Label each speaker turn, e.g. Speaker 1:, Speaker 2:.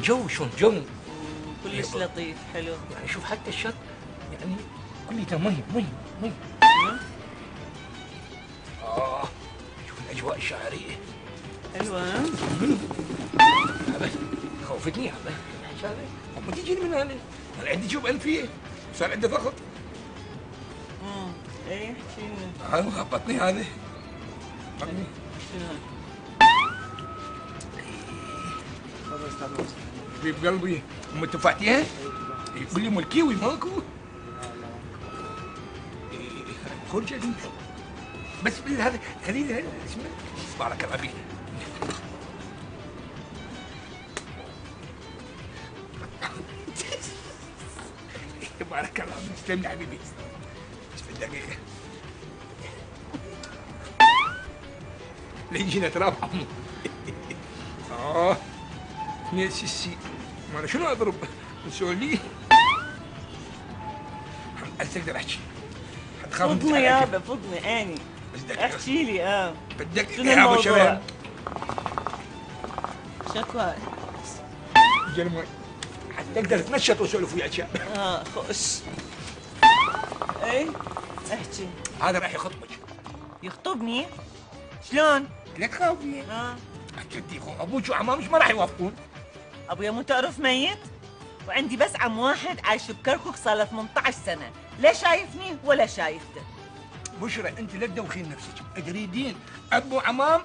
Speaker 1: شلون جو
Speaker 2: كلش لطيف حلو.
Speaker 1: يعني شوف حتى الشط يعني كليته مي. شوف الاجواء الشعريه
Speaker 2: حلوه.
Speaker 1: عبد خوفتني عبد شغله ما تجيني من هنا. انا عندي جوب انفيه صار عندي ضغط.
Speaker 2: ايه احكي لنا.
Speaker 1: غبطني هذه غبطني.
Speaker 2: شنو؟
Speaker 1: حبيب قلبي ام تفاحتين يقول لي ام الكيوي ماكو. خرج بس هذا خليني اسمه بارك الله فيك. بارك الله فيك تسلم لي حبيبي. بس في الدقيقة ليجينا تراب عمو. ناس السي ما انا شنو اضرب نسولي. هسه اقدر احكي.
Speaker 2: فضني يابا فضني اني احكي لي.
Speaker 1: بدك
Speaker 2: شنو
Speaker 1: يا ابو
Speaker 2: الموضوع؟
Speaker 1: شباب
Speaker 2: شكوى.
Speaker 1: جلمي حتى اقدر اتنشط واسولف ويا شباب.
Speaker 2: خش. اي احكي.
Speaker 1: هذا راح يخطبك.
Speaker 2: يخطبني؟ شلون؟
Speaker 1: لا تخافي. اكيد ابوك وعمامك ما راح يوافقون.
Speaker 2: ابويا مو تعرف ميت؟ وعندي بس عم واحد عايش بكركوك صار له 18 سنه، لا شايفني ولا شايفته.
Speaker 1: بشرى انت لا تدوخين نفسك، تريدين ابو عمام